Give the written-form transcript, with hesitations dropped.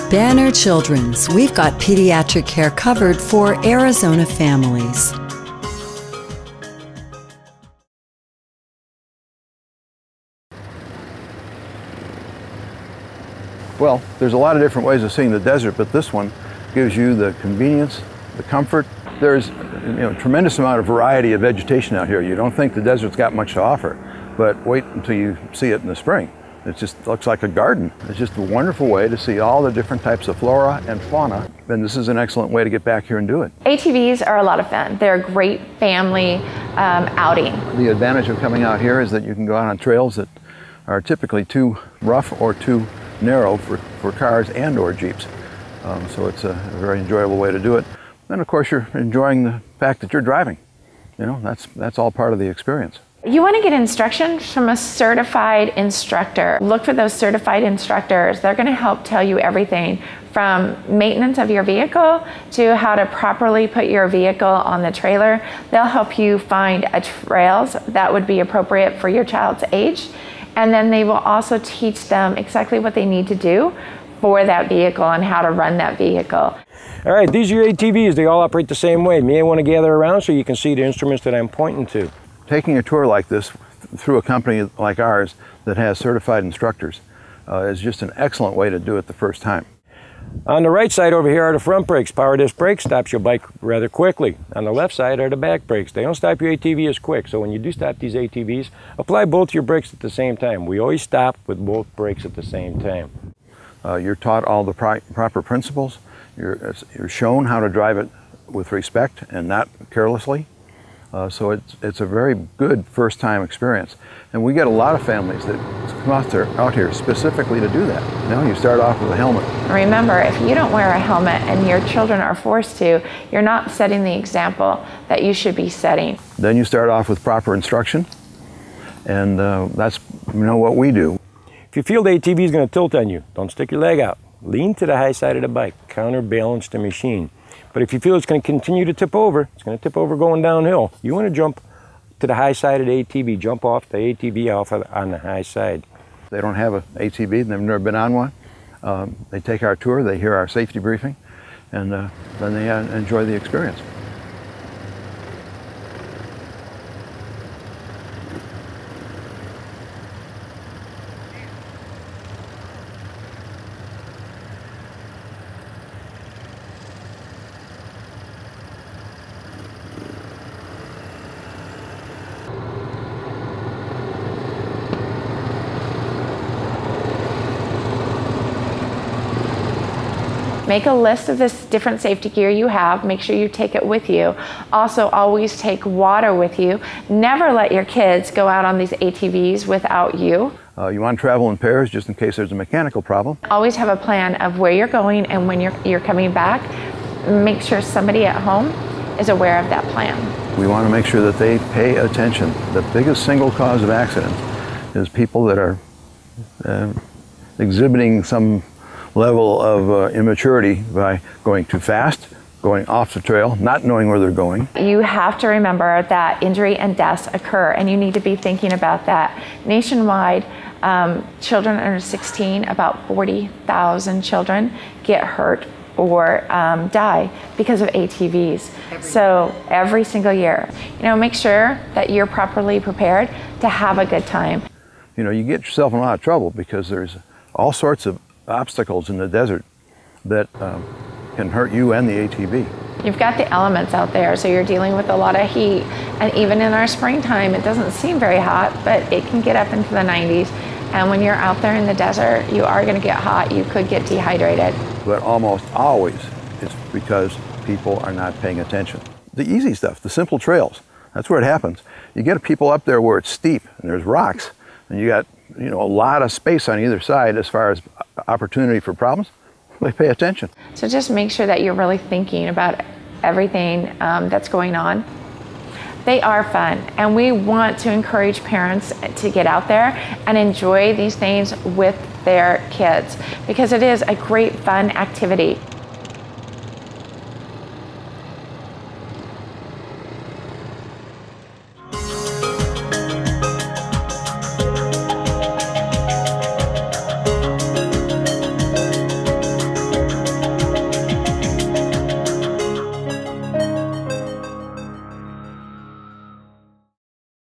Banner Children's. We've got pediatric care covered for Arizona families. Well, there's a lot of different ways of seeing the desert, but this one gives you the convenience, the comfort. There's tremendous amount of variety of vegetation out here. You don't think the desert's got much to offer, but wait until you see it in the spring. It just looks like a garden. It's just a wonderful way to see all the different types of flora and fauna, and this is an excellent way to get back here and do it. ATVs are a lot of fun. They're a great family outing. The advantage of coming out here is that you can go out on trails that are typically too rough or too narrow for cars and or Jeeps. So it's a very enjoyable way to do it. And of course you're enjoying the fact that you're driving. That's all part of the experience. You want to get instruction from a certified instructor. Look for those certified instructors. They're going to help tell you everything from maintenance of your vehicle to how to properly put your vehicle on the trailer. They'll help you find trails that would be appropriate for your child's age. And then they will also teach them exactly what they need to do for that vehicle and how to run that vehicle. All right, these are your ATVs. They all operate the same way. You may want to gather around so you can see the instruments that I'm pointing to. Taking a tour like this through a company like ours that has certified instructors is just an excellent way to do it the first time. On the right side over here are the front brakes. Power disc brake stops your bike rather quickly. On the left side are the back brakes. They don't stop your ATV as quick, so when you do stop these ATVs, apply both your brakes at the same time. We always stop with both brakes at the same time. You're taught all the proper principles. You're shown how to drive it with respect and not carelessly. So it's a very good first-time experience. And we get a lot of families that come out here specifically to do that. You start off with a helmet. Remember, if you don't wear a helmet and your children are forced to, you're not setting the example that you should be setting. Then you start off with proper instruction, and that's what we do. If you feel the ATV is going to tilt on you, don't stick your leg out. Lean to the high side of the bike, counterbalance the machine. But if you feel it's going to continue to tip over, it's going to tip over going downhill. You want to jump to the high side of the ATV, jump off the ATV off on the high side. They don't have an ATV, they've never been on one. They take our tour, they hear our safety briefing, and then they enjoy the experience. Make a list of this different safety gear you have. Make sure you take it with you. Also, always take water with you. Never let your kids go out on these ATVs without you. You want to travel in pairs just in case there's a mechanical problem. Always have a plan of where you're going and when you're coming back. Make sure somebody at home is aware of that plan. We want to make sure that they pay attention. The biggest single cause of accident is people that are exhibiting some level of immaturity by going too fast, going off the trail, not knowing where they're going. You have to remember that injury and deaths occur, and you need to be thinking about that. Nationwide, children under 16, about 40,000 children get hurt or die because of ATVs. Every single year. Make sure that you're properly prepared to have a good time. You get yourself in a lot of trouble because there's all sorts of obstacles in the desert that can hurt you and the ATV. You've got the elements out there, so you're dealing with a lot of heat. And even in our springtime, it doesn't seem very hot, but it can get up into the 90s. And when you're out there in the desert, you are going to get hot. You could get dehydrated. But almost always it's because people are not paying attention. The easy stuff, the simple trails, that's where it happens. You get people up there where it's steep and there's rocks, and you got a lot of space on either side as far as opportunity for problems. They pay attention. So just make sure that you're really thinking about everything that's going on. They are fun, and we want to encourage parents to get out there and enjoy these things with their kids because it is a great fun activity.